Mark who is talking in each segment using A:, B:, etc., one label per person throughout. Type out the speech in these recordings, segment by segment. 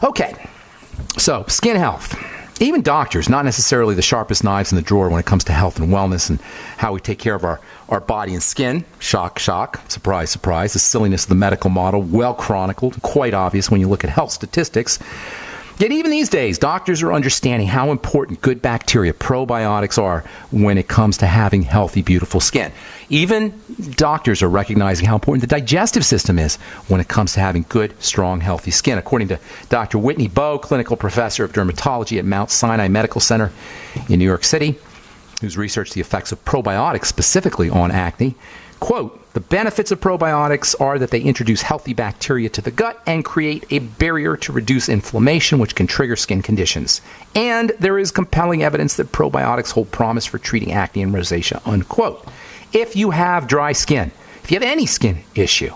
A: Okay, so skin health. Even doctors, not necessarily the sharpest knives in the drawer when it comes to health and wellness and how we take care of our body and skin. Shock, shock. Surprise, surprise. The silliness of the medical model, well chronicled, quite obvious when you look at health statistics. Yet even these days, doctors are understanding how important good bacteria, probiotics, are when it comes to having healthy, beautiful skin. Even doctors are recognizing how important the digestive system is when it comes to having good, strong, healthy skin. According to Dr. Whitney Bowe, clinical professor of dermatology at Mount Sinai Medical Center in New York City, who's researched the effects of probiotics specifically on acne, quote, "The benefits of probiotics are that they introduce healthy bacteria to the gut and create a barrier to reduce inflammation, which can trigger skin conditions. And there is compelling evidence that probiotics hold promise for treating acne and rosacea," unquote. If you have dry skin, if you have any skin issue,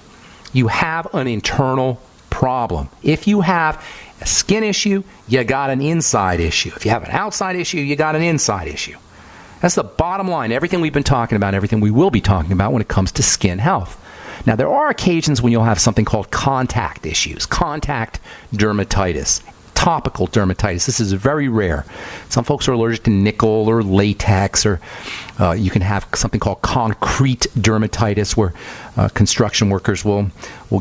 A: you have an internal problem. If you have a skin issue, you got an inside issue. If you have an outside issue, you got an inside issue. That's the bottom line. Everything we've been talking about, everything we will be talking about when it comes to skin health. Now, there are occasions when you'll have something called contact issues, contact dermatitis, topical dermatitis. This is very rare. Some folks are allergic to nickel or latex, or you can have something called concrete dermatitis, where construction workers will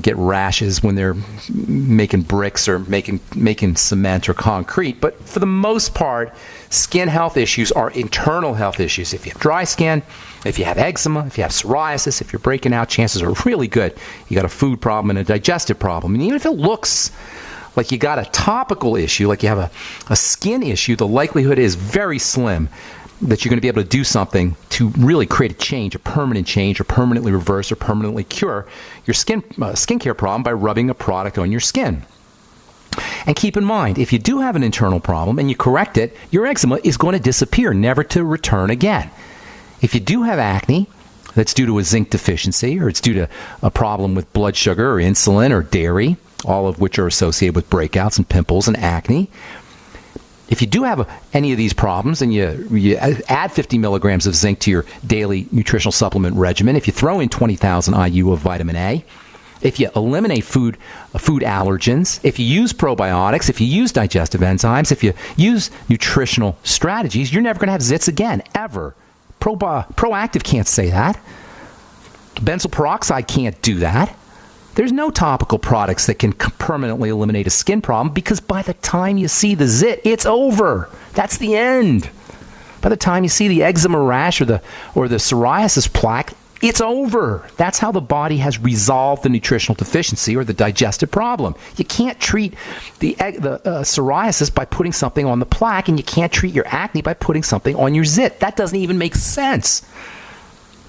A: get rashes when they're making bricks or making cement or concrete. But for the most part, skin health issues are internal health issues. If you have dry skin, if you have eczema, if you have psoriasis, if you're breaking out, chances are really good you got a food problem and a digestive problem. And even if it looks like you got a topical issue, like you have a skin issue, the likelihood is very slim that you're going to be able to do something to really create a change, a permanent change, or permanently reverse or permanently cure your skincare problem by rubbing a product on your skin. And keep in mind, if you do have an internal problem and you correct it, your eczema is going to disappear, never to return again. If you do have acne that's due to a zinc deficiency, or it's due to a problem with blood sugar or insulin or dairy, all of which are associated with breakouts and pimples and acne, if you do have any of these problems and you add 50 milligrams of zinc to your daily nutritional supplement regimen, if you throw in 20,000 IU of vitamin A, if you eliminate food allergens, if you use probiotics, if you use digestive enzymes, if you use nutritional strategies, you're never going to have zits again, ever. Proactive can't say that. Benzoyl peroxide can't do that. There's no topical products that can permanently eliminate a skin problem, because by the time you see the zit, it's over. That's the end. By the time you see the eczema rash or the psoriasis plaque, it's over. That's how the body has resolved the nutritional deficiency or the digestive problem. You can't treat the psoriasis by putting something on the plaque, and you can't treat your acne by putting something on your zit. That doesn't even make sense.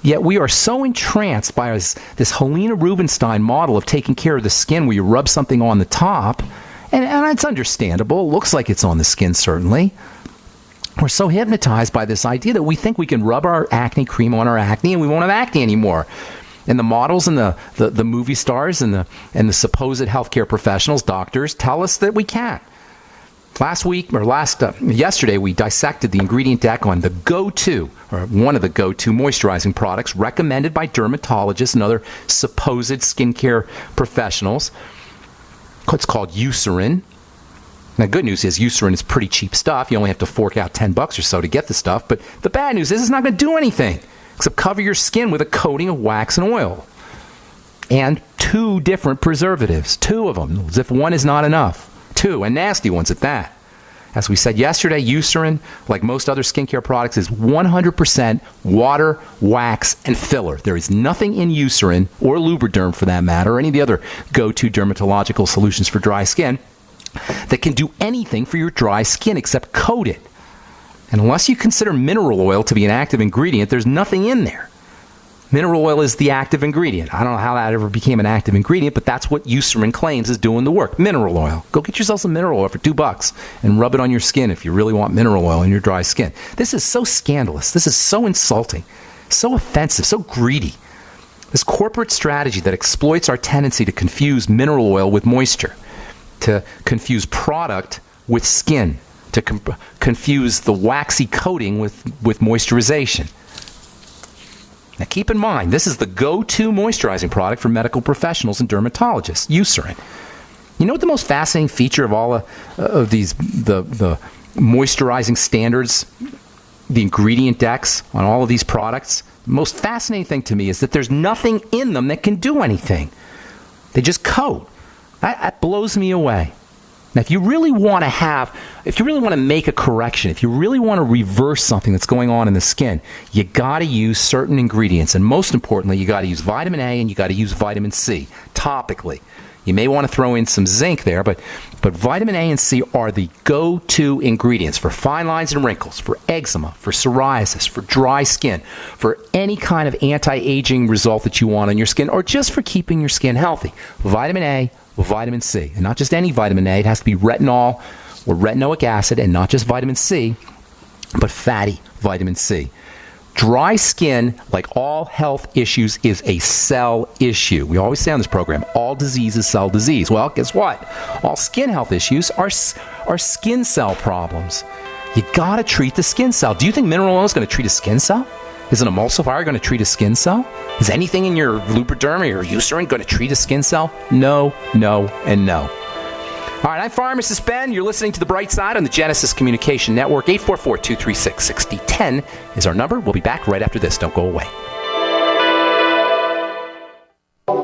A: Yet we are so entranced by this Helena Rubinstein model of taking care of the skin, where you rub something on the top, and it's understandable. It looks like it's on the skin, certainly. We're so hypnotized by this idea that we think we can rub our acne cream on our acne and we won't have acne anymore. And the models and the movie stars and the supposed healthcare professionals, doctors, tell us that we can't. Yesterday, we dissected the ingredient deck on the go-to, or one of the go-to moisturizing products recommended by dermatologists and other supposed skincare professionals. It's called Eucerin. Now, the good news is Eucerin is pretty cheap stuff. You only have to fork out $10 or so to get the stuff. But the bad news is it's not going to do anything except cover your skin with a coating of wax and oil. And 2 different preservatives. 2 of them, as if one is not enough. 2, and nasty ones at that. As we said yesterday, Eucerin, like most other skincare products, is 100% water, wax, and filler. There is nothing in Eucerin, or Lubriderm for that matter, or any of the other go-to dermatological solutions for dry skin, that can do anything for your dry skin except coat it. And unless you consider mineral oil to be an active ingredient, there's nothing in there. Mineral oil is the active ingredient. I don't know how that ever became an active ingredient, but that's what Eucerin claims is doing the work. Mineral oil. Go get yourself some mineral oil for $2 and rub it on your skin if you really want mineral oil in your dry skin. This is so scandalous. This is so insulting, so offensive, so greedy. This corporate strategy that exploits our tendency to confuse mineral oil with moisture, to confuse product with skin, to confuse the waxy coating with moisturization. Now keep in mind, this is the go-to moisturizing product for medical professionals and dermatologists, Eucerin. You know what the most fascinating feature of all of these, the moisturizing standards, the ingredient decks on all of these products? The most fascinating thing to me is that there's nothing in them that can do anything. They just coat. That blows me away. Now, if you really want to make a correction, if you really want to reverse something that's going on in the skin, you got to use certain ingredients. And most importantly, you got to use vitamin A and you got to use vitamin C topically. You may want to throw in some zinc there, but vitamin A and C are the go-to ingredients for fine lines and wrinkles, for eczema, for psoriasis, for dry skin, for any kind of anti-aging result that you want on your skin, or just for keeping your skin healthy. Vitamin A, vitamin C, and not just any vitamin A. It has to be retinol or retinoic acid, and not just vitamin C, but fatty vitamin C. Dry skin, like all health issues, is a cell issue. We always say on this program, all disease is cell disease. Well, guess what? All skin health issues are skin cell problems. You got to treat the skin cell. Do you think mineral oil is going to treat a skin cell? Is an emulsifier going to treat a skin cell? Is anything in your lubriderm or your Eucerin going to treat a skin cell? No, no, and no. All right, I'm Pharmacist Ben. You're listening to The Bright Side on the Genesis Communication Network. 844-236-6010 is our number. We'll be back right after this. Don't go away.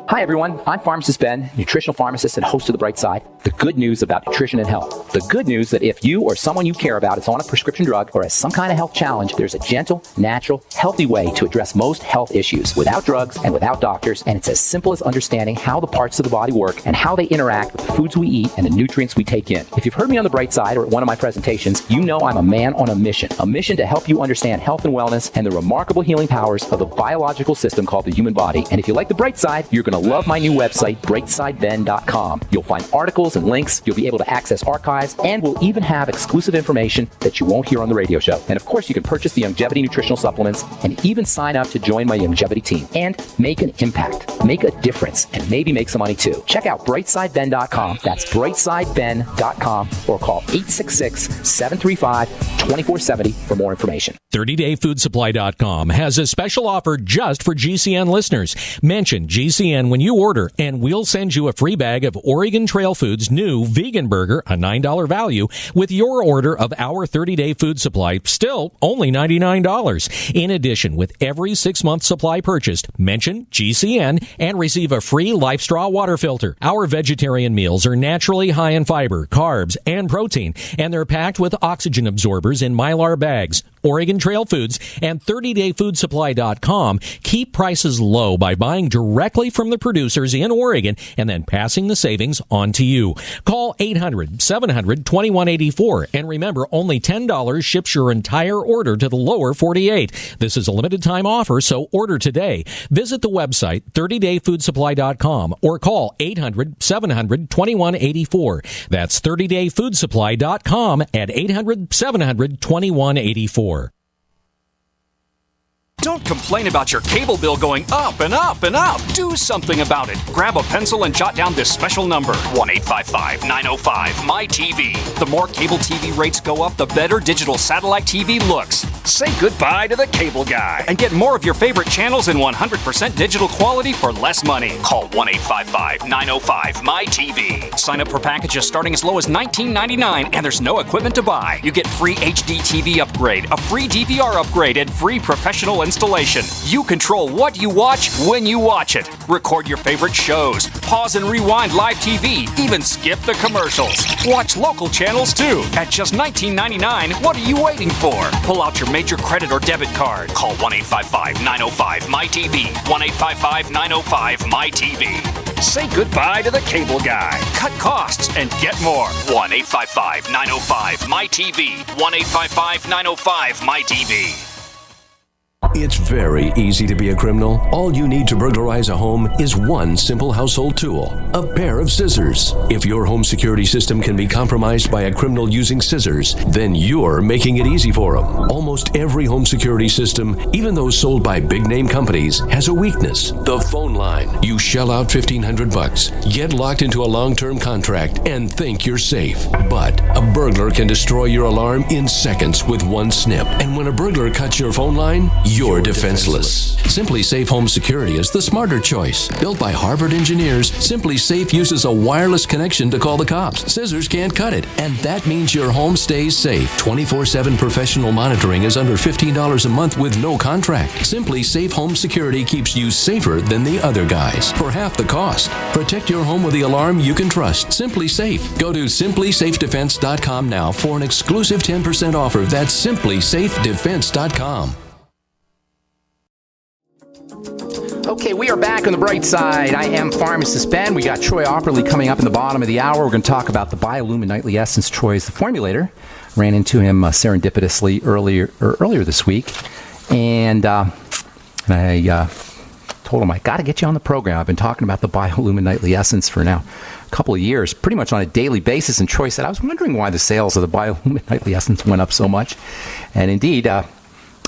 A: Hi, everyone. I'm Pharmacist Ben, nutritional pharmacist and host of The Bright Side. The good news about nutrition and health. The good news that if you or someone you care about is on a prescription drug or has some kind of health challenge, there's a gentle, natural, healthy way to address most health issues without drugs and without doctors. And it's as simple as understanding how the parts of the body work and how they interact with the foods we eat and the nutrients we take in. If you've heard me on The Bright Side or at one of my presentations, you know I'm a man on a mission to help you understand health and wellness and the remarkable healing powers of the biological system called the human body. And if you like The Bright Side, you're going to love my new website, brightsideben.com. You'll find articles and links. You'll be able to access archives, and we'll even have exclusive information that you won't hear on the radio show. And of course, you can purchase the Longevity nutritional supplements and even sign up to join my Longevity team and make an impact, make a difference, and maybe make some money too. Check out brightsideben.com. That's brightsideben.com, or call 866-735-2470 for more information.
B: 30dayfoodsupply.com has a special offer just for GCN listeners. Mention GCN when you order, and we'll send you a free bag of Oregon Trail Foods' new vegan burger, a $9 value, with your order of our 30-day food supply, still only $99. In addition, with every 6-month supply purchased, mention GCN and receive a free Life Straw water filter. Our vegetarian meals are naturally high in fiber, carbs, and protein, and they're packed with oxygen absorbers in Mylar bags. Oregon Trail Foods and 30dayfoodsupply.com keep prices low by buying directly from the producers in Oregon and then passing the savings on to you. Call 800-700-2184, and remember, only $10 ships your entire order to the lower 48. This is a limited time offer, so order today. Visit the website 30dayfoodsupply.com or call 800-700-2184. That's 30dayfoodsupply.com at 800-700-2184.
C: Don't complain about your cable bill going up and up and up. Do something about it. Grab a pencil and jot down this special number, 1-855-905-MY-TV. The more cable TV rates go up, the better digital satellite TV looks. Say goodbye to the cable guy and get more of your favorite channels in 100% digital quality for less money. Call 1-855-905-MY-TV. Sign up for packages starting as low as $19.99, and there's no equipment to buy. You get free HD TV upgrade, a free DVR upgrade, and free professional installation. You control what you watch when you watch it. Record your favorite shows, pause and rewind live TV, even skip the commercials. Watch local channels too. At just $19.99, what are you waiting for? Pull out your major credit or debit card. Call 1-855-905-MY-TV. 1-855-905-MY-TV. Say goodbye to the cable guy. Cut costs and get more. 1-855-905-MY-TV. 1-855-905-MY-TV.
D: It's very easy to be a criminal. All you need to burglarize a home is one simple household tool, a pair of scissors. If your home security system can be compromised by a criminal using scissors, then you're making it easy for them. Almost every home security system, even those sold by big-name companies, has a weakness: the phone line. You shell out $1,500, get locked into a long-term contract, and think you're safe. But a burglar can destroy your alarm in seconds with one snip. And when a burglar cuts your phone line, you're defenseless. Simply Safe Home Security is the smarter choice. Built by Harvard engineers, Simply Safe uses a wireless connection to call the cops. Scissors can't cut it, and that means your home stays safe. 24/7 professional monitoring is under $15 a month with no contract. Simply Safe Home Security keeps you safer than the other guys for half the cost. Protect your home with the alarm you can trust. Simply Safe. Go to simplysafedefense.com now for an exclusive 10% offer. That's simplysafedefense.com.
A: Okay, we are back on the bright side. I am Pharmacist Ben. We got Troy Aupperle coming up in the bottom of the hour. We're going to talk about the Biolumin Nightly Essence. Troy is the formulator. Ran into him serendipitously earlier this week. And I told him, I got to get you on the program. I've been talking about the Biolumin Nightly Essence for now a couple of years, pretty much on a daily basis. And Troy said, I was wondering why the sales of the Biolumin Nightly Essence went up so much. And indeed, I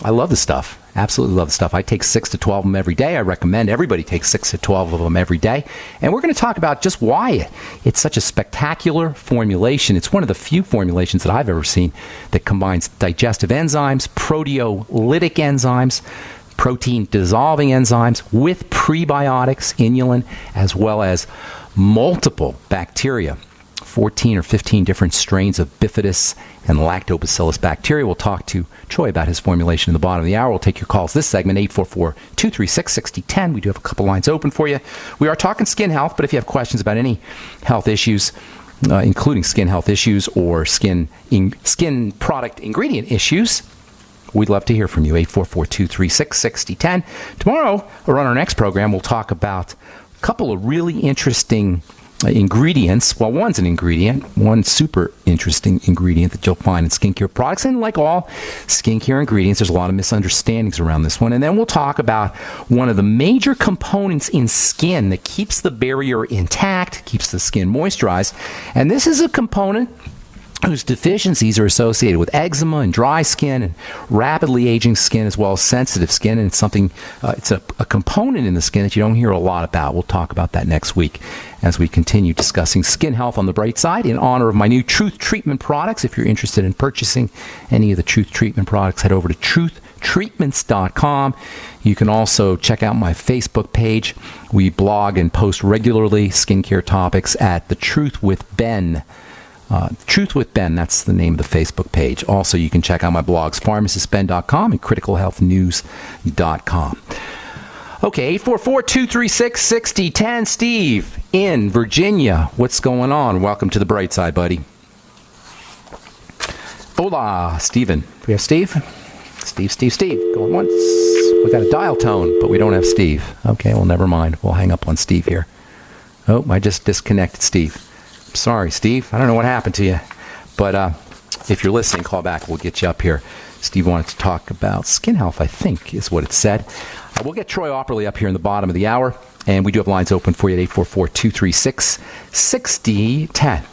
A: love the stuff. Absolutely love the stuff. I take 6 to 12 of them every day. I recommend everybody take 6 to 12 of them every day. And we're going to talk about just why it's such a spectacular formulation. It's one of the few formulations that I've ever seen that combines digestive enzymes, proteolytic enzymes, protein-dissolving enzymes with prebiotics, inulin, as well as multiple bacteria. 14 or 15 different strains of bifidus and lactobacillus bacteria. We'll talk to Troy about his formulation in the bottom of the hour. We'll take your calls this segment, 844-236-6010. We do have a couple lines open for you. We are talking skin health, but if you have questions about any health issues, including skin health issues or skin product ingredient issues, we'd love to hear from you, 844-236-6010. Tomorrow, or on our next program, we'll talk about a couple of really interesting ingredients. Well, one's an ingredient, one super interesting ingredient that you'll find in skincare products. And like all skincare ingredients, there's a lot of misunderstandings around this one. And then we'll talk about one of the major components in skin that keeps the barrier intact, keeps the skin moisturized. And this is a component whose deficiencies are associated with eczema and dry skin and rapidly aging skin, as well as sensitive skin. And it's something, it's a component in the skin that you don't hear a lot about. We'll talk about that next week as we continue discussing skin health on the bright side in honor of my new Truth Treatment products. If you're interested in purchasing any of the Truth Treatment products, head over to truthtreatments.com. You can also check out my Facebook page. We blog and post regularly skincare topics at The Truth with Ben. Truth with Ben, that's the name of the Facebook page. Also, you can check out my blogs, pharmacistben.com and criticalhealthnews.com. Okay, 844-236-6010. Steve in Virginia, what's going on? Welcome to the bright side, buddy. Hola, Steven. We have Steve? Steve. Going once. We got a dial tone, but we don't have Steve. Okay, well, never mind. We'll hang up on Steve here. Oh, I just disconnected Steve. Sorry, Steve. I don't know what happened to you. But if you're listening, call back. We'll get you up here. Steve wanted to talk about skin health, I think, is what it said. We'll get Troy Aupperle up here in the bottom of the hour. And we do have lines open for you at 844-236-6010.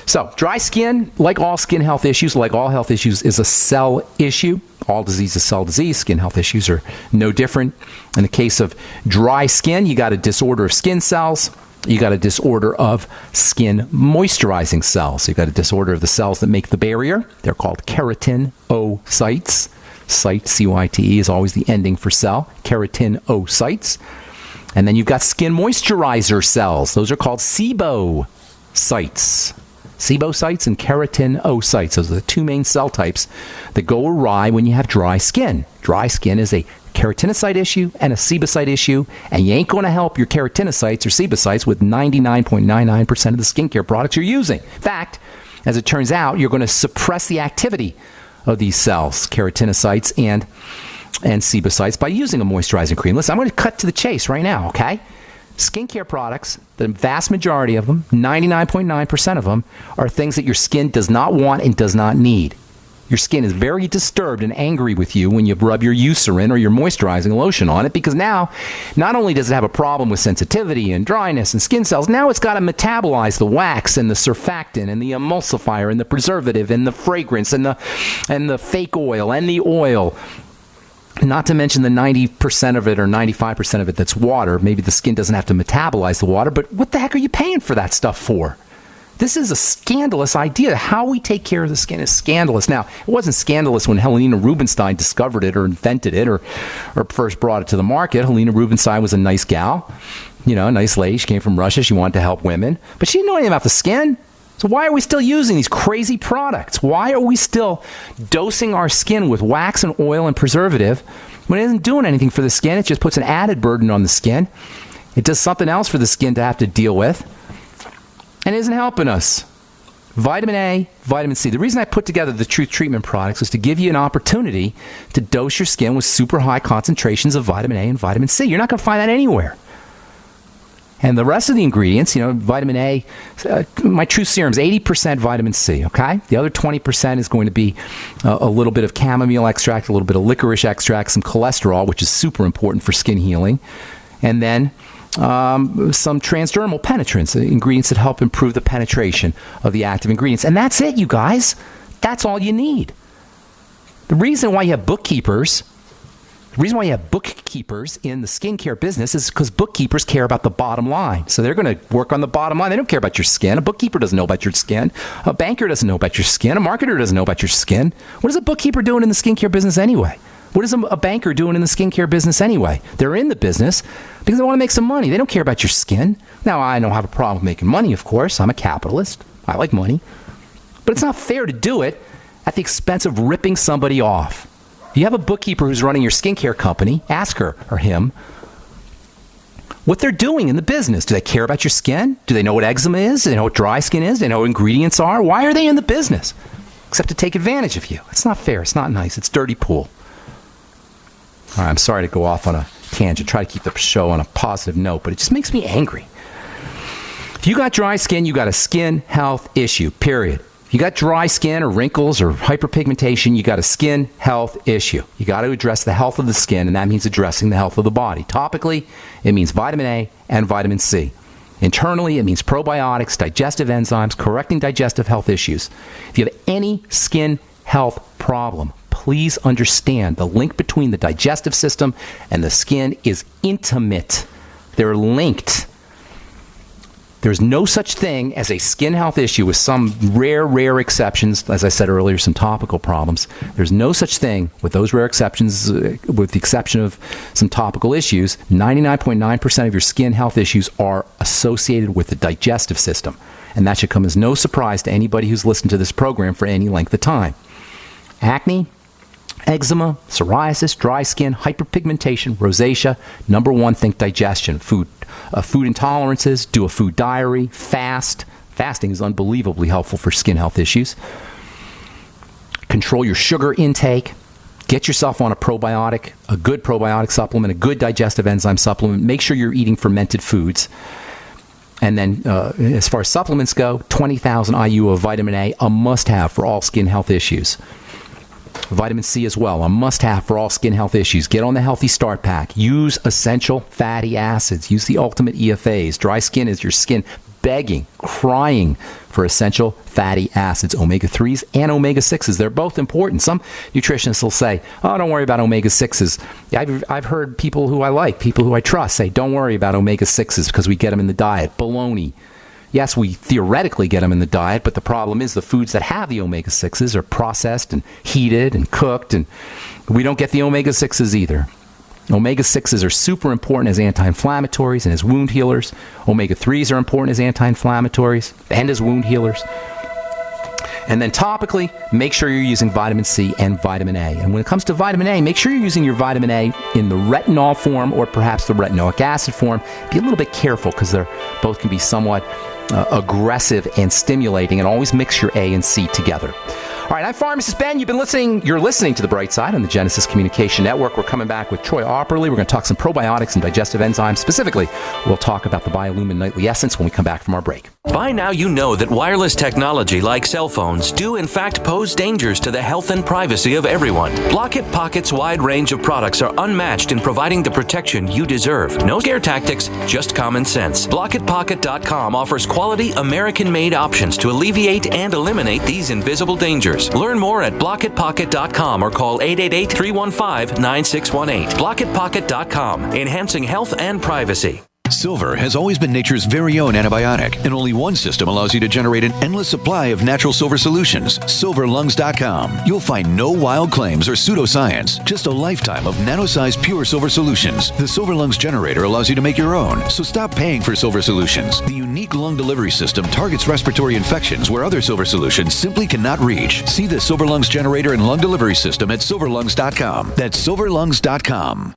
A: So, dry skin, like all skin health issues, like all health issues, is a cell issue. All disease is cell disease. Skin health issues are no different. In the case of dry skin, you got a disorder of skin cells. You got a disorder of skin moisturizing cells. So you've got a disorder of the cells that make the barrier. They're called keratinocytes. Cyte, C-Y-T-E, is always the ending for cell. Keratinocytes. And then you've got skin moisturizer cells. Those are called sebocytes. Sebocytes and keratinocytes. Those are the two main cell types that go awry when you have dry skin. Dry skin is a keratinocyte issue and a sebocyte issue, and you ain't going to help your keratinocytes or sebocytes with 99.99% of the skincare products you're using. In fact, as it turns out, you're going to suppress the activity of these cells, keratinocytes and sebocytes, by using a moisturizing cream. Listen, I'm going to cut to the chase right now, okay? Skincare products, the vast majority of them, 99.9% of them, are things that your skin does not want and does not need. Your skin is very disturbed and angry with you when you rub your Eucerin or your moisturizing lotion on it, because now, not only does it have a problem with sensitivity and dryness and skin cells, now it's got to metabolize the wax and the surfactant and the emulsifier and the preservative and the fragrance and the fake oil and the oil. Not to mention the 90% of it or 95% of it that's water. Maybe the skin doesn't have to metabolize the water, but what the heck are you paying for that stuff for? This is a scandalous idea. How we take care of the skin is scandalous. Now, it wasn't scandalous when Helena Rubinstein discovered it or invented it or first brought it to the market. Helena Rubinstein was a nice gal, a nice lady. She came from Russia. She wanted to help women. But she didn't know anything about the skin. So why are we still using these crazy products? Why are we still dosing our skin with wax and oil and preservative when it isn't doing anything for the skin? It just puts an added burden on the skin. It does something else for the skin to have to deal with. And it isn't helping us. Vitamin A, vitamin C. The reason I put together the Truth Treatment products was to give you an opportunity to dose your skin with super high concentrations of vitamin A and vitamin C. You're not going to find that anywhere. And the rest of the ingredients, vitamin A, my Truth Serum is 80% vitamin C, okay? The other 20% is going to be a little bit of chamomile extract, a little bit of licorice extract, some cholesterol, which is super important for skin healing, and then some transdermal penetrants, ingredients that help improve the penetration of the active ingredients. And that's it, you guys. That's all you need. The reason why you have bookkeepers in the skincare business is because bookkeepers care about the bottom line. So they're going to work on the bottom line. They don't care about your skin. A bookkeeper doesn't know about your skin. A banker doesn't know about your skin. A marketer doesn't know about your skin. What is a bookkeeper doing in the skincare business anyway? What is a banker doing in the skincare business anyway? They're in the business because they want to make some money. They don't care about your skin. Now, I don't have a problem with making money, of course. I'm a capitalist. I like money. But it's not fair to do it at the expense of ripping somebody off. If you have a bookkeeper who's running your skincare company, ask her or him what they're doing in the business. Do they care about your skin? Do they know what eczema is? Do they know what dry skin is? Do they know what ingredients are? Why are they in the business? Except to take advantage of you. It's not fair. It's not nice. It's dirty pool. All right, I'm sorry to go off on a tangent. Try to keep the show on a positive note, but it just makes me angry. If you got dry skin, you got a skin health issue, period. If you got dry skin or wrinkles or hyperpigmentation, you got a skin health issue. You got to address the health of the skin, and that means addressing the health of the body. Topically, it means vitamin A and vitamin C. Internally, it means probiotics, digestive enzymes, correcting digestive health issues. If you have any skin health problem, please understand the link between the digestive system and the skin is intimate. They're linked. There's no such thing as a skin health issue with some rare exceptions. As I said earlier, some topical problems. There's no such thing with those rare exceptions, with the exception of some topical issues. 99.9% of your skin health issues are associated with the digestive system. And that should come as no surprise to anybody who's listened to this program for any length of time. Acne, eczema, psoriasis, dry skin, hyperpigmentation, rosacea. Number one, think digestion. Food intolerances, do a food diary, fast. Fasting is unbelievably helpful for skin health issues. Control your sugar intake. Get yourself on a probiotic, a good probiotic supplement, a good digestive enzyme supplement. Make sure you're eating fermented foods. And then as far as supplements go, 20,000 IU of vitamin A, a must-have for all skin health issues. Vitamin C as well, a must-have for all skin health issues. Get on the Healthy Start Pack. Use essential fatty acids. Use the ultimate EFAs. Dry skin is your skin begging, crying for essential fatty acids, omega-3s and omega-6s. They're both important. Some nutritionists will say, oh, don't worry about omega-6s. I've heard people who I like, people who I trust say, don't worry about omega-6s because we get them in the diet. Baloney. Yes, we theoretically get them in the diet, but the problem is the foods that have the omega-6s are processed and heated and cooked, and we don't get the omega-6s either. Omega-6s are super important as anti-inflammatories and as wound healers. Omega-3s are important as anti-inflammatories and as wound healers. And then topically, make sure you're using vitamin C and vitamin A. And when it comes to vitamin A, make sure you're using your vitamin A in the retinol form or perhaps the retinoic acid form. Be a little bit careful because they both can be somewhat aggressive and stimulating, and always mix your A and C together. All right, I'm Pharmacist Ben. You're listening to The Bright Side on the Genesis Communication Network. We're coming back with Troy Aupperle. We're going to talk some probiotics and digestive enzymes. Specifically, we'll talk about the BioLumin Nightly Essence when we come back from our break.
E: By now you know that wireless technology like cell phones do in fact pose dangers to the health and privacy of everyone. Blockit Pocket's wide range of products are unmatched in providing the protection you deserve. No scare tactics, just common sense. BlockitPocket.com offers quality American-made options to alleviate and eliminate these invisible dangers. Learn more at BlockitPocket.com or call 888-315-9618. BlockitPocket.com, enhancing health and privacy.
F: Silver has always been nature's very own antibiotic, and only one system allows you to generate an endless supply of natural silver solutions. SilverLungs.com. You'll find no wild claims or pseudoscience, just a lifetime of nano-sized pure silver solutions. The Silver Lungs generator allows you to make your own, so stop paying for silver solutions. The unique lung delivery system targets respiratory infections where other silver solutions simply cannot reach. See the Silver Lungs generator and lung delivery system at SilverLungs.com. That's SilverLungs.com.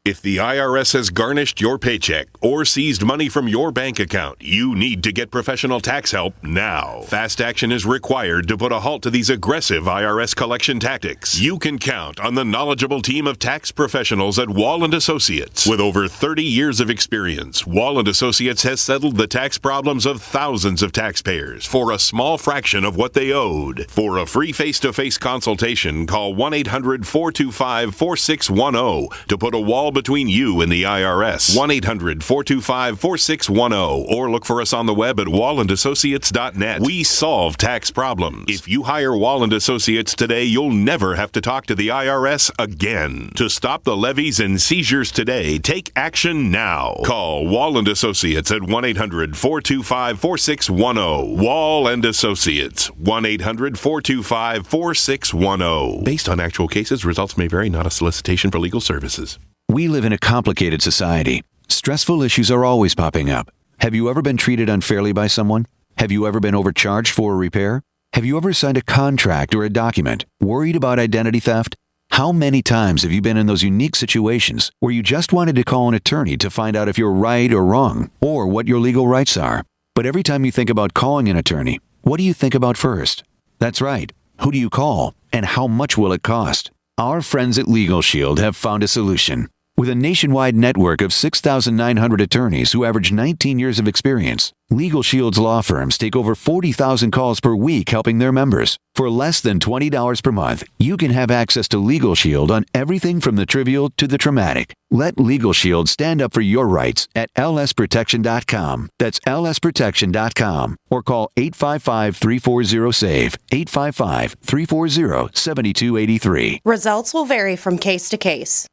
G: If the IRS has garnished your paycheck or seized money from your bank account, you need to get professional tax help now. Fast action is required to put a halt to these aggressive IRS collection tactics. You can count on the knowledgeable team of tax professionals at Wall & Associates. With over 30 years of experience, Wall & Associates has settled the tax problems of thousands of taxpayers for a small fraction of what they owed. For a free face-to-face consultation, call 1-800-425-4610 to put a wall between you and the IRS. 1-800-425-4610 or look for us on the web at wallandassociates.net. We solve tax problems. If you hire Wall & Associates today, you'll never have to talk to the IRS again. To stop the levies and seizures today, take action now. Call Wall & Associates at 1-800-425-4610. Wall & Associates. 1-800-425-4610. Based on actual cases, results may vary, not a solicitation for legal services.
F: We live in a complicated society. Stressful issues are always popping up. Have you ever been treated unfairly by someone? Have you ever been overcharged for a repair? Have you ever signed a contract or a document? Worried about identity theft? How many times have you been in those unique situations where you just wanted to call an attorney to find out if you're right or wrong, or what your legal rights are? But every time you think about calling an attorney, what do you think about first? That's right. Who do you call, and how much will it cost? Our friends at Legal Shield have found a solution. With a nationwide network of 6,900 attorneys who average 19 years of experience, Legal Shield's law firms take over 40,000 calls per week helping their members. For less than $20 per month, you can have access to Legal Shield on everything from the trivial to the traumatic. Let Legal Shield stand up for your rights at lsprotection.com. That's lsprotection.com. Or call 855-340-SAVE, 855-340-7283.
H: Results will vary from case to case.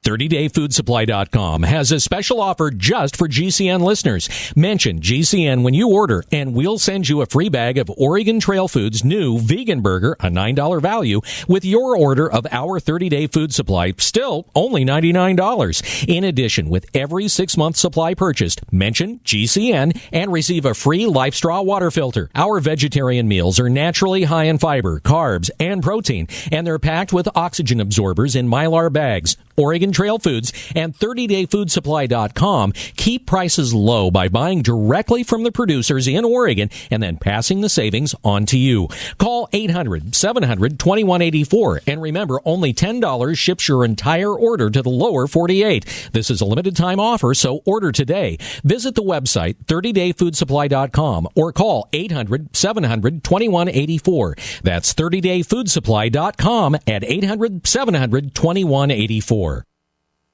B: 30dayfoodsupply.com has a special offer just for GCN listeners. Mention GCN when you order, and we'll send you a free bag of Oregon Trail Foods' new vegan burger, a $9 value, with your order of our 30-day food supply, still only $99. In addition, with every 6-month supply purchased, mention GCN and receive a free Life Straw water filter. Our vegetarian meals are naturally high in fiber, carbs, and protein, and they're packed with oxygen absorbers in Mylar bags. Oregon Trail Foods and 30dayfoodsupply.com keep prices low by buying directly from the producers in Oregon and then passing the savings on to you. Call 800-700-2184, and remember, only $10 ships your entire order to the lower 48. This is a limited time offer, so order today. Visit the website 30dayfoodsupply.com or call 800-700-2184. That's 30dayfoodsupply.com at 800-700-2184.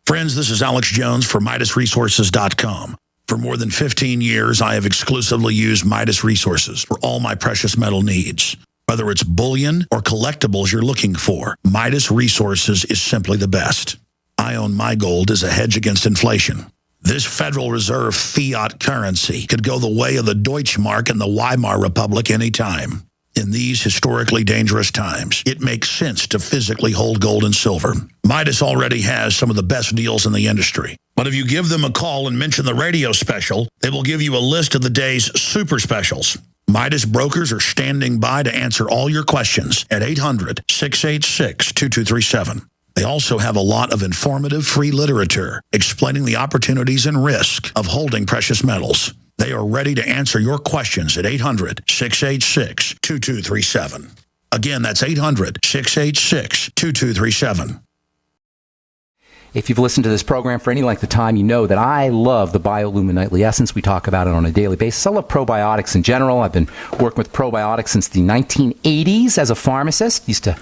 I: Friends, this is Alex Jones for MidasResources.com. For more than 15 years, I have exclusively used Midas Resources for all my precious metal needs. Whether it's bullion or collectibles you're looking for, Midas Resources is simply the best. I own my gold as a hedge against inflation. This Federal Reserve fiat currency could go the way of the Deutschmark and the Weimar Republic anytime. In these historically dangerous times, it makes sense to physically hold gold and silver. Midas already has some of the best deals in the industry. But if you give them a call and mention the radio special, they will give you a list of the day's super specials. Midas brokers are standing by to answer all your questions at 800-686-2237. They also have a lot of informative free literature explaining the opportunities and risk of holding precious metals. They are ready to answer your questions at 800-686-2237. Again, that's 800-686-2237.
A: If you've listened to this program for any length of time, you know that I love the BioLumin Nightly Essence. We talk about it on a daily basis. I love probiotics in general. I've been working with probiotics since the 1980s as a pharmacist. Used to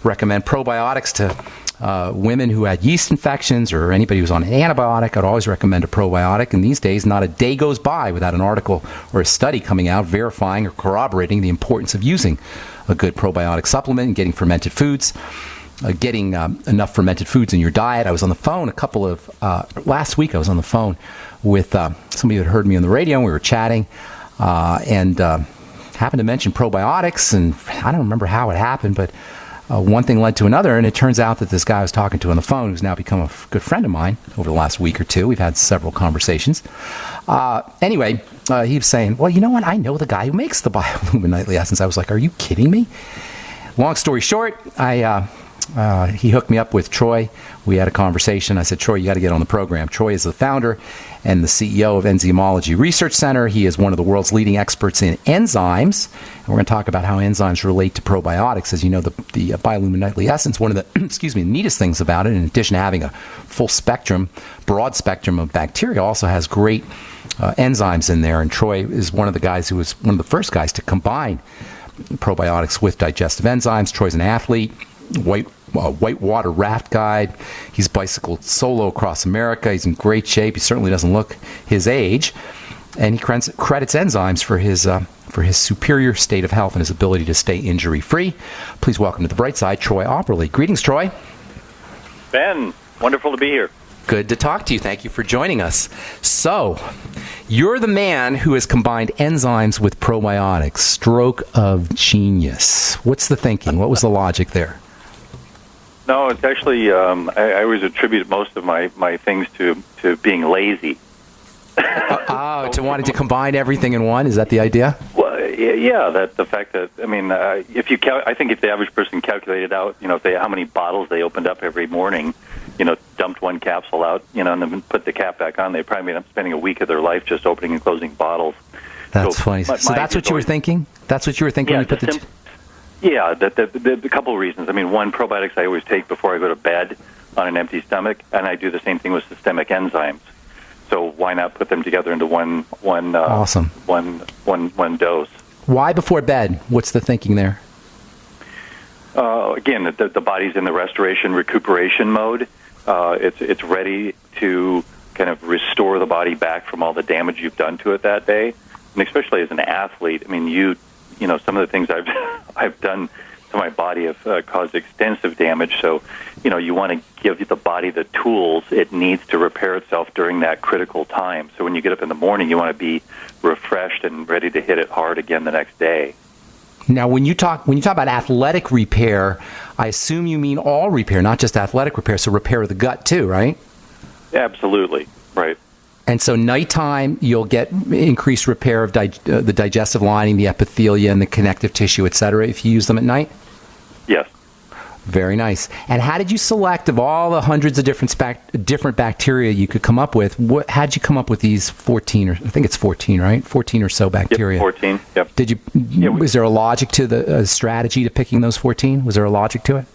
A: recommend probiotics to women who had yeast infections or anybody who's on an antibiotic. I'd always recommend a probiotic. And these days, not a day goes by without an article or a study coming out verifying or corroborating the importance of using a good probiotic supplement and getting fermented foods. getting enough fermented foods in your diet. I was on the phone last week I was on the phone with somebody that heard me on the radio, and we were chatting, and happened to mention probiotics, and I don't remember how it happened, but one thing led to another, and it turns out that this guy I was talking to on the phone, who's now become a good friend of mine over the last week or two, we've had several conversations. Anyway, he was saying, well, you know what? I know the guy who makes the BioLumin Nightly Essence. I was like, are you kidding me? Long story short, he hooked me up with Troy. We had a conversation. I said, Troy, you got to get on the program. Troy is the founder and the CEO of Enzymology Research Center. He is one of the world's leading experts in enzymes. And we're going to talk about how enzymes relate to probiotics. As you know, the BioLumin Nightly Essence, one of the neatest things about it, in addition to having a full spectrum, broad spectrum of bacteria, also has great enzymes in there. And Troy is one of the guys who was one of the first guys to combine probiotics with digestive enzymes. Troy's an athlete, whitewater raft guide. He's bicycled solo across America. He's in great shape. He certainly doesn't look his age. And he credits enzymes for his superior state of health and his ability to stay injury-free. Please welcome to the bright side, Troy Aupperle. Greetings, Troy.
J: Ben, wonderful to be here.
A: Good to talk to you. Thank you for joining us. So, you're the man who has combined enzymes with probiotics. Stroke of genius. What's the thinking? What was the logic there?
J: No, it's actually, I always attribute most of my things to being lazy.
A: To wanting to combine everything in one? Is that the idea?
J: Well, yeah, that the fact that, I mean, I think if the average person calculated out, how many bottles they opened up every morning, dumped one capsule out, and then put the cap back on, they probably end up spending a week of their life just opening and closing bottles.
A: That's funny. So that's what you were thinking? That's what you were thinking when you put the...
J: Yeah, the couple of reasons. I mean, one, probiotics I always take before I go to bed on an empty stomach, and I do the same thing with systemic enzymes. So why not put them together into one
A: awesome
J: one dose?
A: Why before bed? What's the thinking there?
J: Again, the body's in the restoration, recuperation mode. It's ready to kind of restore the body back from all the damage you've done to it that day. And especially as an athlete, I mean, some of the things I've done to my body have caused extensive damage. So, you want to give the body the tools it needs to repair itself during that critical time. So when you get up in the morning, you want to be refreshed and ready to hit it hard again the next day.
A: Now, when you talk about athletic repair, I assume you mean all repair, not just athletic repair. So repair of the gut too, right?
J: Absolutely, right.
A: And so nighttime, you'll get increased repair of the digestive lining, the epithelia, and the connective tissue, et cetera, if you use them at night?
J: Yes.
A: Very nice. And how did you select, of all the hundreds of different bacteria you could come up with, how did you come up with these 14, or I think it's 14, right? 14 or so bacteria.
J: Yep, 14, yep.
A: Was there a logic to the strategy to picking those 14? Was there a logic to it?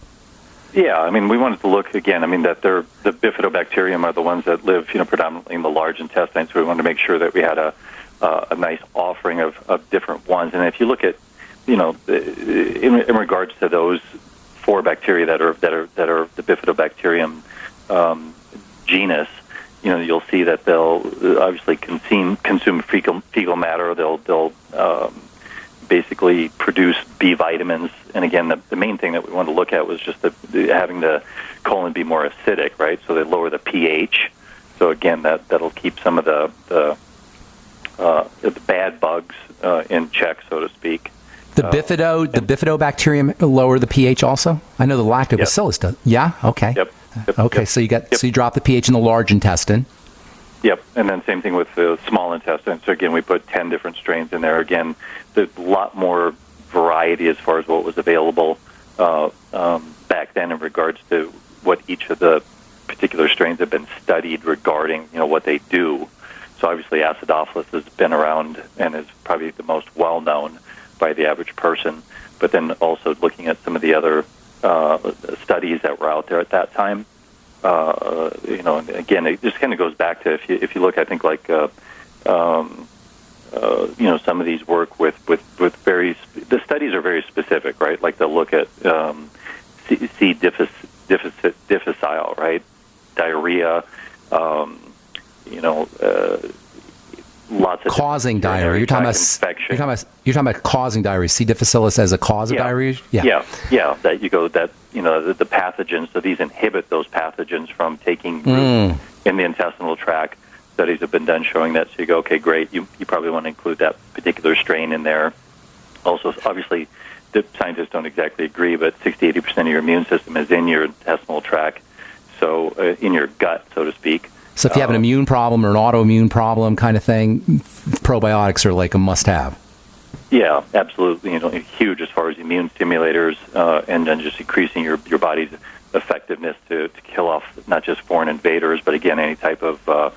J: Yeah, I mean, we wanted to look, again, that the bifidobacterium are the ones that live, predominantly in the large intestine, so we wanted to make sure that we had a nice offering of different ones. And if you look at, in regards to those 4 bacteria that are the bifidobacterium genus, you'll see that they'll obviously consume fecal matter. They'll basically produce B vitamins. And again, the main thing that we wanted to look at was just having the colon be more acidic, right? So they lower the pH. So again, that'll keep some of the bad bugs in check, so to speak.
A: The bifidobacterium lower the pH also? I know the lactobacillus does. Yeah? Okay.
J: Yep.
A: Okay, so you drop the pH in the large intestine.
J: Yep, and then same thing with the small intestine. So again, we put 10 different strains in there. Again, there's a lot more variety as far as what was available back then in regards to what each of the particular strains have been studied regarding, what they do. So obviously acidophilus has been around and is probably the most well-known by the average person. But then also looking at some of the other studies that were out there at that time, and again, it just kind of goes back to if you look, I think like some of these work with the studies are very specific, right? Like they'll look at C. difficile, right? Diarrhea, lots lots of
A: causing diarrhea. You're talking about causing diarrhea. C. difficile as a cause of diarrhea.
J: Yeah. That the pathogens. So these inhibit those pathogens from taking root in the intestinal tract. Studies have been done showing that. So you go, okay, great. You probably want to include that particular strain in there. Also, obviously, the scientists don't exactly agree, but 60-80% of your immune system is in your intestinal tract, so in your gut, so to speak.
A: So if you have an immune problem or an autoimmune problem kind of thing, probiotics are like a must-have.
J: Yeah, absolutely. Huge as far as immune stimulators, and then just increasing your body's effectiveness to kill off not just foreign invaders, but again, any type of.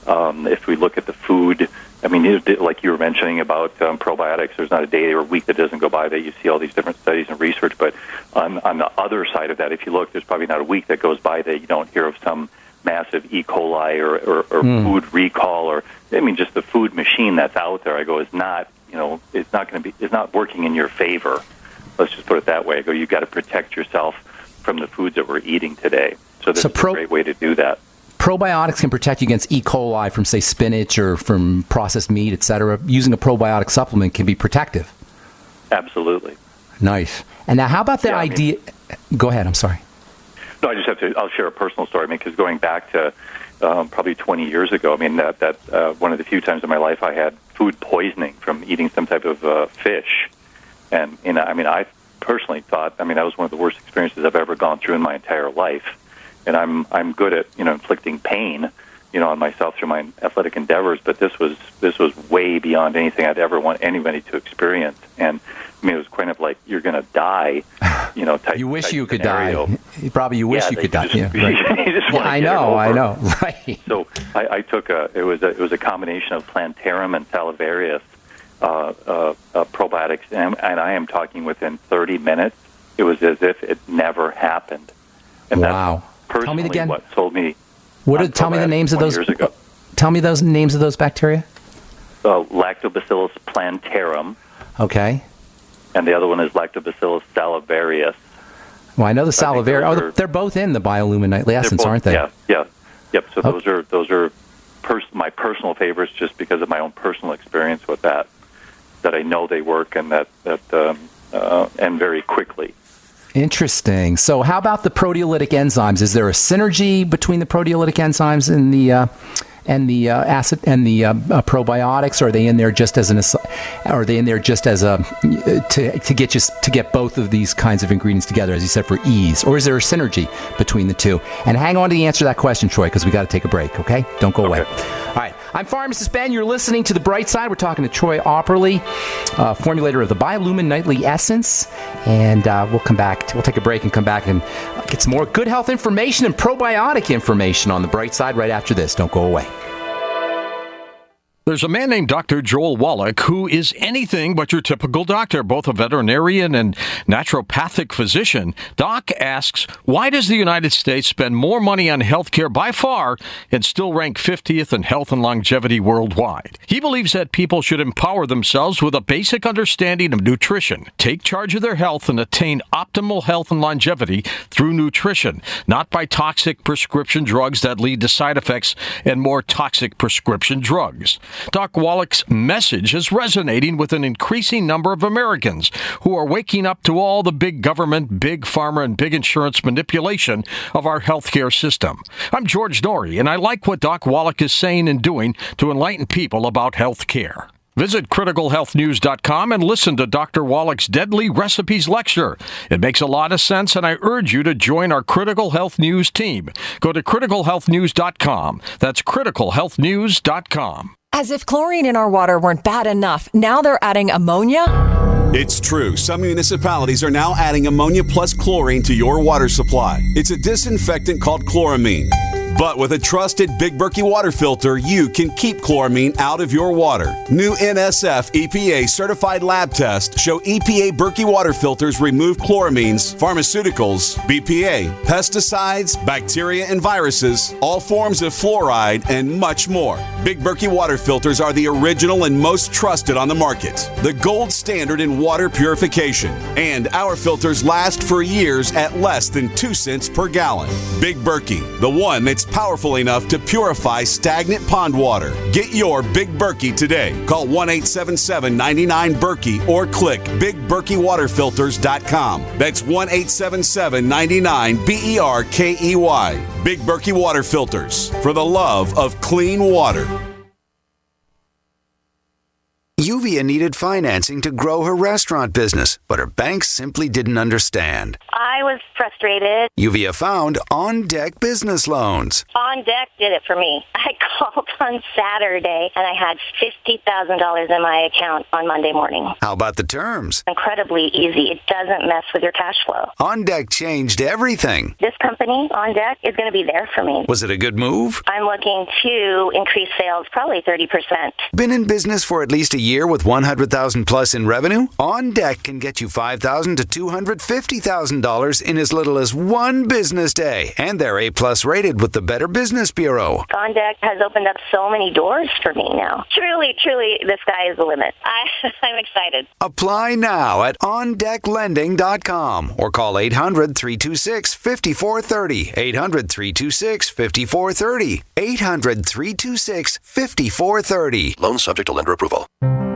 J: If we look at the food, I mean, like you were mentioning about probiotics, there's not a day or week that doesn't go by that you see all these different studies and research. But on the other side of that, if you look, there's probably not a week that goes by that you don't hear of some massive E. coli or food recall, or I mean, just the food machine that's out there. I go, is not, it's not working in your favor. Let's just put it that way. I go, you've got to protect yourself from the foods that we're eating today. So this is a great way to do that.
A: Probiotics can protect you against E. coli from, say, spinach or from processed meat, etc. Using a probiotic supplement can be protective.
J: Absolutely.
A: Nice. And now, how about the idea? Go ahead. I'm sorry.
J: No, I just have to. I'll share a personal story. I mean, because going back to probably 20 years ago, I mean, that one of the few times in my life I had food poisoning from eating some type of fish, and I mean, I personally thought, I mean, that was one of the worst experiences I've ever gone through in my entire life. And I'm good at inflicting pain on myself through my athletic endeavors, but this was way beyond anything I'd ever want anybody to experience. And I mean, it was kind of like you're going to die, type.
A: You wish you could
J: scenario.
A: die. Probably you wish you could die. I know. Right.
J: So I took it was a combination of plantarum and salivarius probiotics, and I am talking within 30 minutes. It was as if it never happened. And
A: wow.
J: Tell
A: me again.
J: What sold me?
A: Tell me the names of those.
J: Years ago.
A: Tell me those names of those bacteria.
J: Lactobacillus plantarum.
A: Okay.
J: And the other one is Lactobacillus salivarius.
A: Well, I know the salivarius. They're both in the biolumin nightly essence, aren't they?
J: Yeah. Yep. So those are my personal favorites, just because of my own personal experience with that I know they work and that and very quickly.
A: Interesting. So how about the proteolytic enzymes? Is there a synergy between the proteolytic enzymes and the acid and the probiotics? Or are they in there just as to get both of these kinds of ingredients together, as you said, for ease? Or is there a synergy between the two? And hang on to the answer to that question, Troy, because we got to take a break. Okay, don't go away. All right. I'm Pharmacist Ben. You're listening to The Bright Side. We're talking to Troy Aupperle, formulator of the BioLumin Nightly Essence. And we'll come back. We'll take a break and come back and get some more good health information and probiotic information on The Bright Side right after this. Don't go away.
K: There's a man named Dr. Joel Wallach who is anything but your typical doctor, both a veterinarian and naturopathic physician. Doc asks, why does the United States spend more money on healthcare by far and still rank 50th in health and longevity worldwide? He believes that people should empower themselves with a basic understanding of nutrition, take charge of their health, and attain optimal health and longevity through nutrition, not by toxic prescription drugs that lead to side effects and more toxic prescription drugs. Doc Wallach's message is resonating with an increasing number of Americans who are waking up to all the big government, big pharma, and big insurance manipulation of our healthcare system. I'm George Norrie, and I like what Doc Wallach is saying and doing to enlighten people about healthcare. Visit criticalhealthnews.com and listen to Dr. Wallach's Deadly Recipes lecture. It makes a lot of sense, and I urge you to join our Critical Health News team. Go to criticalhealthnews.com. That's criticalhealthnews.com.
L: As if chlorine in our water weren't bad enough, now they're adding ammonia?
M: It's true. Some municipalities are now adding ammonia plus chlorine to your water supply. It's a disinfectant called chloramine. But with a trusted Big Berkey water filter, you can keep chloramine out of your water. New NSF EPA certified lab tests show EPA Berkey water filters remove chloramines, pharmaceuticals, BPA, pesticides, bacteria and viruses, all forms of fluoride, and much more. Big Berkey water filters are the original and most trusted on the market, the gold standard in water purification. And our filters last for years at less than 2 cents per gallon. Big Berkey, the one that's It's powerful enough to purify stagnant pond water. Get your Big Berkey today. Call 1-877-99-BERKEY or click BigBerkeyWaterFilters.com. That's 1-877-99-BERKEY. Big Berkey Water Filters, for the love of clean water.
N: Yuvia needed financing to grow her restaurant business, but her bank simply didn't understand.
O: I was frustrated.
N: Yuvia found On Deck Business Loans.
O: On Deck did it for me. I called on Saturday, and I had $50,000 in my account on Monday morning.
N: How about the terms?
O: Incredibly easy. It doesn't mess with your cash flow.
N: On Deck changed everything.
O: This company, On Deck, is going to be there for me.
N: Was it a good move?
O: I'm looking to increase sales probably 30%.
N: Been in business for at least a year with $100,000 plus in revenue? On Deck can get you $5,000 to $250,000 in as little as one business day. And they're A-plus rated with the Better Business Bureau.
O: On Deck has opened up so many doors for me now. Truly, the sky is the limit. I'm excited.
N: Apply now at OnDeckLending.com or call 800-326-5430. 800-326-5430. 800-326-5430.
D: Loan subject to lender approval.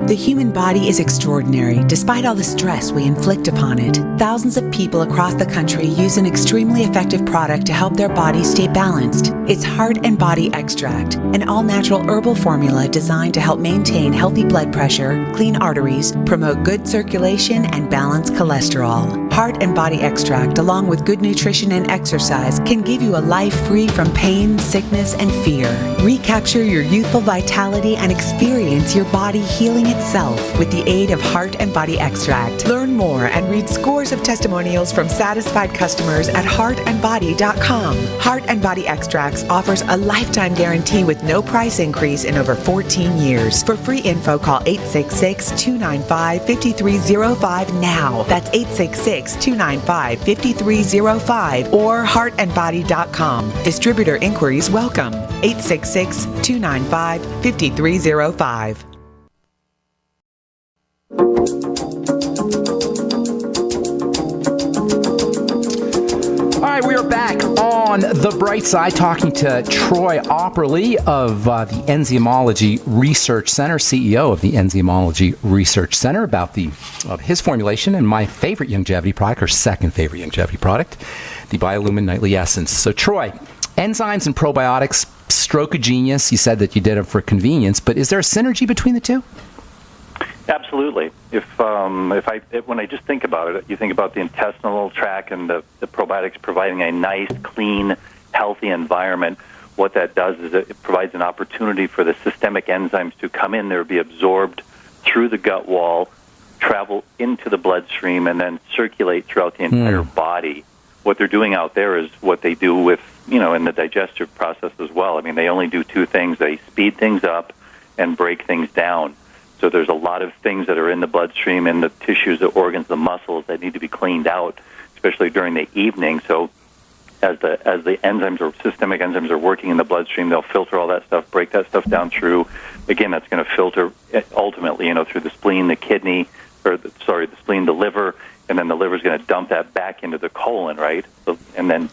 P: The human body is extraordinary, despite all the stress we inflict upon it. Thousands of people across the country use an extremely effective product to help their body stay balanced. It's Heart and Body Extract, an all-natural herbal formula designed to help maintain healthy blood pressure, clean arteries, promote good circulation, and balance cholesterol. Heart and Body Extract, along with good nutrition and exercise, can give you a life free from pain, sickness, and fear. Recapture your youthful vitality and experience your body healing itself with the aid of Heart and Body Extract. Learn more and read scores of testimonials from satisfied customers at heartandbody.com. Heart and Body Extracts offers a lifetime guarantee with no price increase in over 14 years. For free info, call 866-295-5305 now. That's 866-295-5305 or heartandbody.com. Distributor inquiries welcome. 866-295-5305.
A: All right, we are back on The Bright Side talking to Troy Aupperle of the Enzymology Research Center, CEO of the Enzymology Research Center, about his formulation and my favorite longevity product, or second favorite longevity product, the BioLumin Nightly Essence. So, Troy, enzymes and probiotics, stroke of genius. You said that you did it for convenience, but is there a synergy between the two?
J: Absolutely. When I just think about it, you think about the intestinal tract and the probiotics providing a nice, clean, healthy environment. What that does is it provides an opportunity for the systemic enzymes to come in there, be absorbed through the gut wall, travel into the bloodstream, and then circulate throughout the entire body. What they're doing out there is what they do with, in the digestive process as well. I mean, they only do two things. They speed things up and break things down. So there's a lot of things that are in the bloodstream, in the tissues, the organs, the muscles that need to be cleaned out, especially during the evening. So as the enzymes or systemic enzymes are working in the bloodstream, they'll filter all that stuff, break that stuff down through. Again, that's going to filter ultimately, through the spleen, the kidney, the spleen, the liver, and then the liver is going to dump that back into the colon, right? So, and then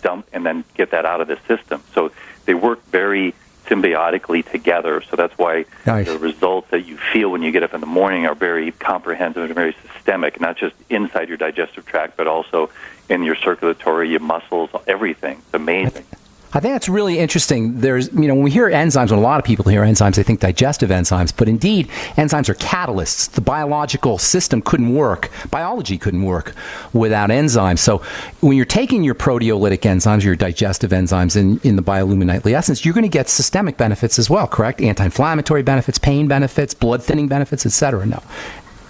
J: get that out of the system. So they work very symbiotically together, so that's why the results that you feel when you get up in the morning are very comprehensive and very systemic, not just inside your digestive tract, but also in your circulatory, your muscles, everything. It's amazing.
A: I think that's really interesting. There's, when we hear enzymes, when a lot of people hear enzymes, they think digestive enzymes, but indeed, enzymes are catalysts. The biological system couldn't work, biology couldn't work without enzymes. So when you're taking your proteolytic enzymes, your digestive enzymes in the BioLumin Nightly Essence, you're going to get systemic benefits as well, correct? Anti-inflammatory benefits, pain benefits, blood thinning benefits, etc. No,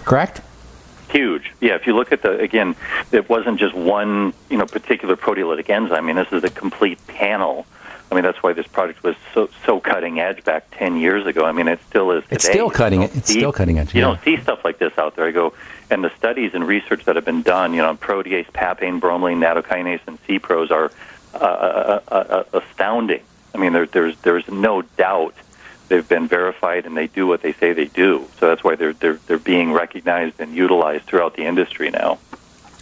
A: correct?
J: Huge. Yeah, if you look at it wasn't just one, particular proteolytic enzyme. I mean, this is a complete panel. I mean, that's why this product was so cutting edge back 10 years ago. I mean, it still is today.
A: It's still cutting edge. It's still cutting edge.
J: You don't see stuff like this out there. And the studies and research that have been done, protease, papain, bromelain, nattokinase, and C-pros are astounding. I mean, there's no doubt they've been verified and they do what they say they do. So that's why they're being recognized and utilized throughout the industry now.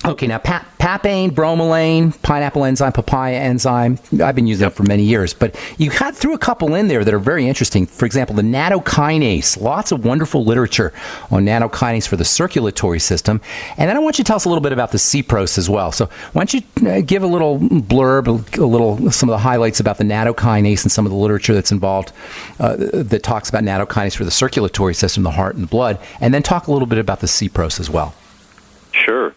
A: Okay, now papain, bromelain, pineapple enzyme, papaya enzyme. I've been using them for many years, but you threw a couple in there that are very interesting. For example, the nattokinase. Lots of wonderful literature on nattokinase for the circulatory system. And then I want you to tell us a little bit about the CPROS as well. So why don't you give a little blurb, some of the highlights about the nattokinase and some of the literature that's involved that talks about nattokinase for the circulatory system, the heart and the blood, and then talk a little bit about the CPROS as well.
J: Sure.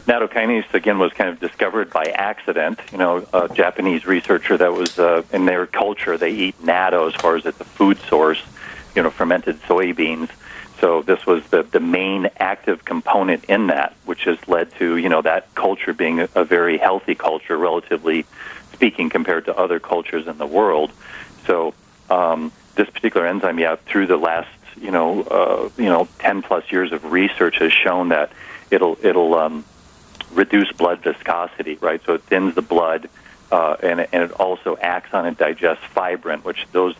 J: Nattokinase, again, was kind of discovered by accident. A Japanese researcher that was in their culture, they eat natto as far as it's a food source, fermented soybeans. So this was the main active component in that, which has led to, that culture being a very healthy culture, relatively speaking, compared to other cultures in the world. So this particular enzyme, through the last, 10 plus years of research has shown that it'll reduce blood viscosity, right? So it thins the blood, and it also acts on and digests fibrin, which the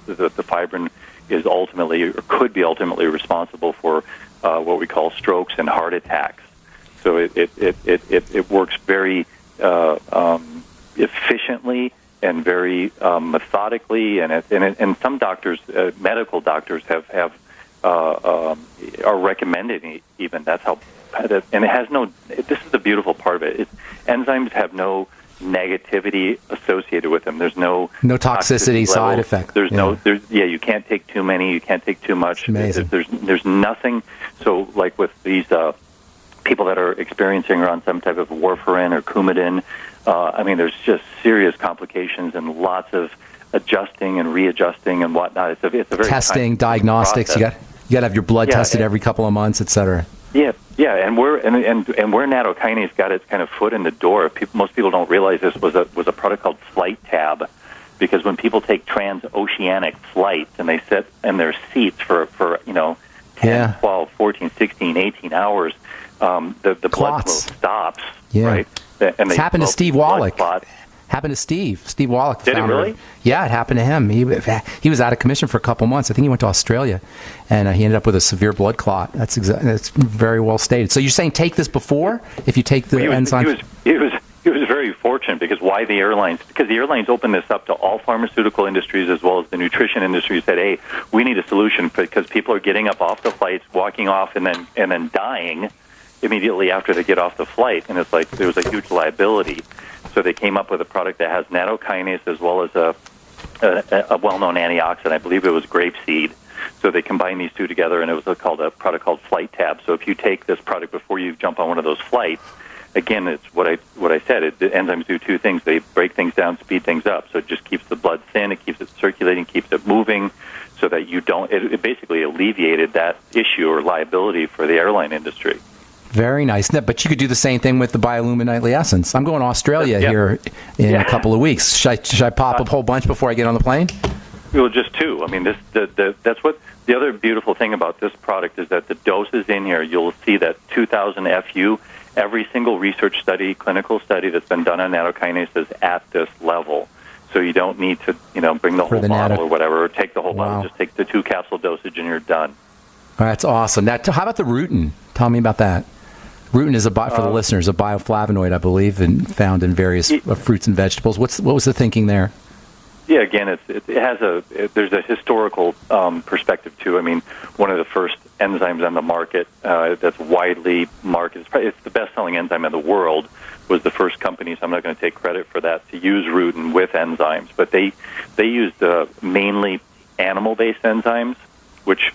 J: fibrin is ultimately, or could be ultimately, responsible for what we call strokes and heart attacks. So it works very efficiently and very methodically, and some doctors, medical doctors, are recommending even. That's how. And it has no. This is the beautiful part of it. Enzymes have no negativity associated with them. There's no
A: toxicity side effect.
J: There's you can't take too many. You can't take too much.
A: Amazing.
J: There's nothing. So like with these people that are experiencing or on some type of warfarin or Coumadin, there's just serious complications and lots of adjusting and readjusting and whatnot. It's a very
A: testing, diagnostics.
J: Process.
A: You got to have your blood tested every couple of months, et cetera.
J: Yeah, and where nattokinase got its kind of foot in the door, most people don't realize this was a product called Flight Tab, because when people take transoceanic flights and they sit in their seats for 10, 12, 14, 16, 18 hours, the blood flow stops, right? And
A: it's happened to Steve Wallach. Happened to Steve Wallach.
J: Did it really?
A: Yeah, it happened to him. He was out of commission for a couple months. I think he went to Australia, and he ended up with a severe blood clot. That's very well stated. So you're saying take this before, if you take the enzyme?
J: He was very fortunate, because why the airlines? Because the airlines opened this up to all pharmaceutical industries as well as the nutrition industry. Said, hey, we need a solution, because people are getting up off the flights, walking off, and then dying immediately after they get off the flight, and it's like there was a huge liability. So they came up with a product that has nattokinase as well as a well-known antioxidant. I believe it was grapeseed. So they combined these two together, and it was called a product called Flight Tab. So if you take this product before you jump on one of those flights, again, it's what I said. The enzymes do two things. They break things down, speed things up. So it just keeps the blood thin, it keeps it circulating, keeps it moving, so that you don't. It basically alleviated that issue or liability for the airline industry.
A: Very nice. But you could do the same thing with the Biolumin Nightly Essence. I'm going to Australia here in a couple of weeks. Should I pop a whole bunch before I get on the plane?
J: Well, just two. That's what the other beautiful thing about this product is, that the doses in here, you'll see that 2,000 FU. Every single research study, clinical study that's been done on nattokinase is at this level. So you don't need to, bring the whole bottle or whatever, or take the whole bottle. Just take the 2 capsule dosage and you're done.
A: That's awesome. Now, how about the rutin? Tell me about that. Rutin is for the listeners, a bioflavonoid, I believe, and found in various fruits and vegetables. What was the thinking there?
J: Yeah, again, there's a historical perspective too. I mean, one of the first enzymes on the market that's widely marketed, it's the best-selling enzyme in the world, was the first company, so I'm not going to take credit for that, to use rutin with enzymes. But they used mainly animal-based enzymes, which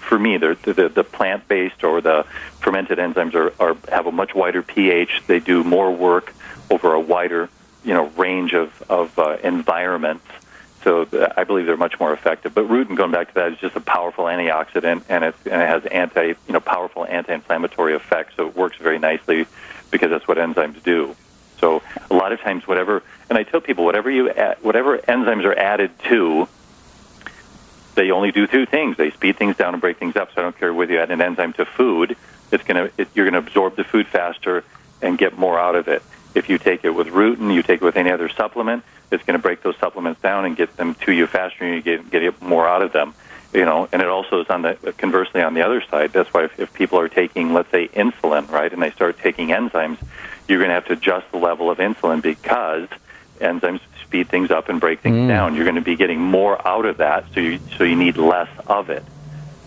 J: for me, the plant-based or the fermented enzymes have a much wider pH. They do more work over a wider range of environments. So I believe they're much more effective. But rutin, going back to that, is just a powerful antioxidant, and it has powerful anti-inflammatory effects. So it works very nicely because that's what enzymes do. So a lot of times, and I tell people, whatever enzymes are added to, they only do 2 things. They speed things down and break things up. So I don't care whether you add an enzyme to food, you're going to absorb the food faster and get more out of it. If you take it with rutin, you take it with any other supplement, it's going to break those supplements down and get them to you faster, and you get more out of them. And it also is conversely on the other side. That's why if people are taking, let's say, insulin, right, and they start taking enzymes, you're going to have to adjust the level of insulin because enzymes speed things up and break things down. You're going to be getting more out of that, so you need less of it.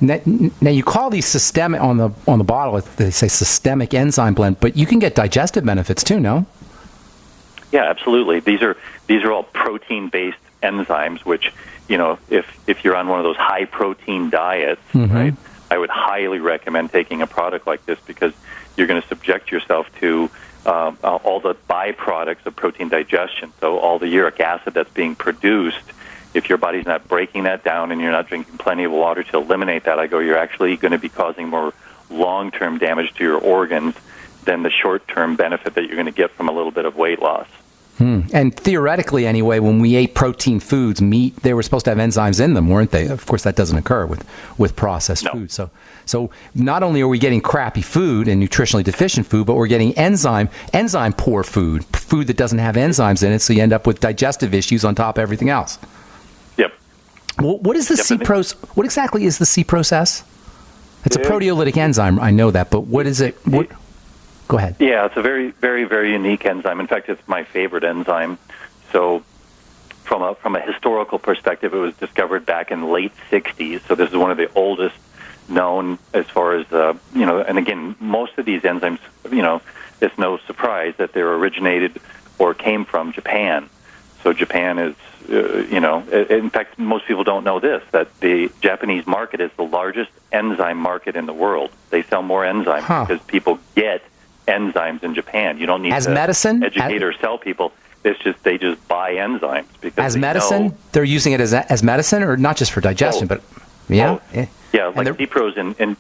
A: Now you call these systemic on the bottle. They say systemic enzyme blend, but you can get digestive benefits too, no?
J: Yeah, absolutely. These are all protein-based enzymes, which, if you're on one of those high-protein diets, right, I would highly recommend taking a product like this because you're going to subject yourself to all the byproducts of protein digestion. So all the uric acid that's being produced, if your body's not breaking that down and you're not drinking plenty of water to eliminate that, you're actually going to be causing more long-term damage to your organs than the short-term benefit that you're going to get from a little bit of weight loss.
A: And theoretically, anyway, when we ate protein foods, meat, they were supposed to have enzymes in them, weren't they? Of course, that doesn't occur with processed food. So not only are we getting crappy food and nutritionally deficient food, but we're getting enzyme poor food that doesn't have enzymes in it, so you end up with digestive issues on top of everything else.
J: Yep.
A: Well, what is the What exactly is the C-process? It's a proteolytic enzyme, I know that, but what is it? Go ahead.
J: Yeah, it's a very, very, very unique enzyme. In fact, it's my favorite enzyme. So from a historical perspective, it was discovered back in the late 60s. So this is one of the oldest known as far as, and again, most of these enzymes, it's no surprise that they're originated or came from Japan. So Japan is, in fact, most people don't know this, that the Japanese market is the largest enzyme market in the world. They sell more enzymes because people get enzymes in Japan. You don't need to educate or sell people. It's just they just buy enzymes because
A: as medicine. They're using it as medicine, or not just for digestion, but yeah.
J: Like C-Pros in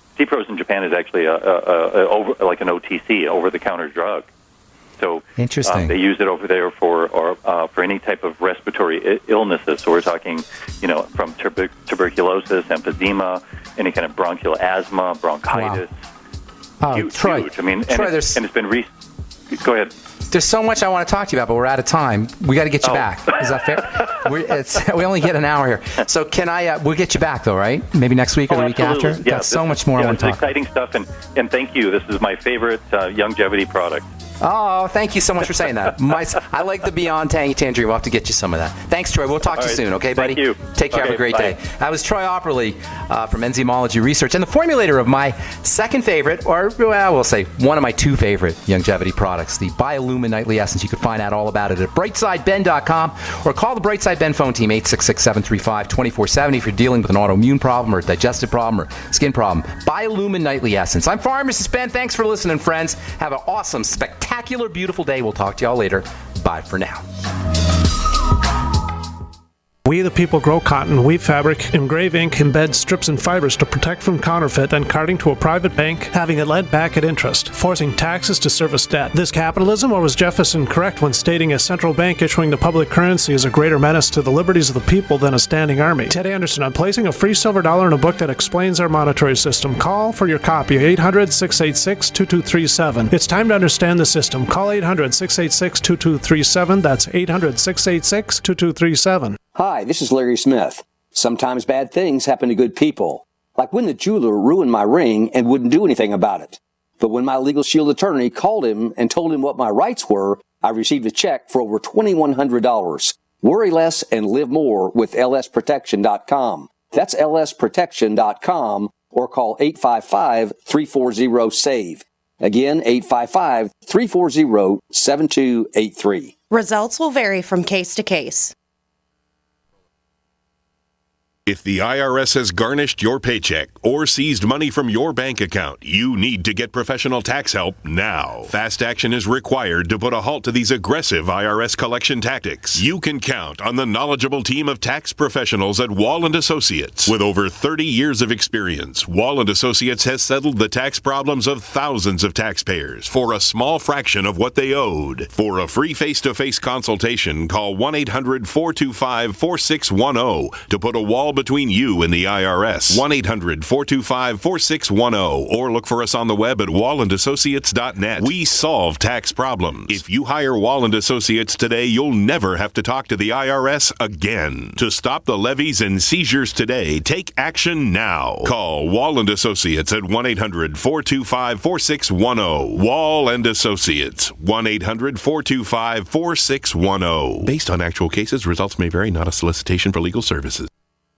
J: Japan is actually like an OTC, over-the-counter drug. So
A: interesting.
J: They use it over there for any type of respiratory illnesses. So we're talking, from tuberculosis, emphysema, any kind of bronchial asthma, bronchitis.
A: Wow. Huge.
J: I mean, Troy, and it's been go ahead.
A: There's so much I want to talk to you about, but we're out of time. We got to get you back. Is that fair? We only get an hour here. So can I? We'll get you back though, right? Maybe next week or the week after.
J: Yeah,
A: got so much more I want to talk.
J: Exciting stuff, and thank you. This is my favorite longevity product.
A: Oh, thank you so much for saying that. I like the Beyond Tangy Tangerine. We'll have to get you some of that. Thanks, Troy. We'll talk to you soon, okay, buddy?
J: Thank you.
A: Take care. Have a great day. That was Troy Aupperle from Enzymology Research and the formulator of my second favorite, or we'll say one of my two favorite longevity products, the Biolumin Nightly Essence. You can find out all about it at brightsideben.com or call the Brightside Ben phone team, 866-735-2470 if you're dealing with an autoimmune problem or a digestive problem or skin problem. Biolumin Nightly Essence. I'm Pharmacist Ben. Thanks for listening, friends. Have an awesome, spectacular, beautiful day. We'll talk to y'all later. Bye for now.
Q: We the people grow cotton, weave fabric, engrave ink, embed strips and fibers to protect from counterfeit, then carting to a private bank, having it lent back at interest, forcing taxes to service debt. This capitalism, or was Jefferson correct when stating a central bank issuing the public currency is a greater menace to the liberties of the people than a standing army? Ted Anderson, I'm placing a free silver dollar in a book that explains our monetary system. Call for your copy, 800-686-2237. It's time to understand the system. Call 800-686-2237. That's 800-686-2237.
R: Hi, this is Larry Smith. Sometimes bad things happen to good people. Like when the jeweler ruined my ring and wouldn't do anything about it. But when my Legal Shield attorney called him and told him what my rights were, I received a check for over $2,100. Worry less and live more with lsprotection.com. That's lsprotection.com or call 855-340-SAVE. Again, 855-340-7283.
H: Results will vary from case to case.
G: If the IRS has garnished your paycheck or seized money from your bank account, you need to get professional tax help now. Fast action is required to put a halt to these aggressive IRS collection tactics. You can count on the knowledgeable team of tax professionals at Wall & Associates. With over 30 years of experience, Wall & Associates has settled the tax problems of thousands of taxpayers for a small fraction of what they owed. For a free face-to-face consultation, call 1-800-425-4610 to put a Wall between you and the IRS. 1-800-425-4610 or look for us on the web at wallandassociates.net. We solve tax problems. If you hire Wall & Associates today, you'll never have to talk to the IRS again. To stop the levies and seizures today, take action now. Call Wall & Associates at 1-800-425-4610. Wall & Associates, 1-800-425-4610. Based on actual cases, results may vary, not a solicitation for legal services.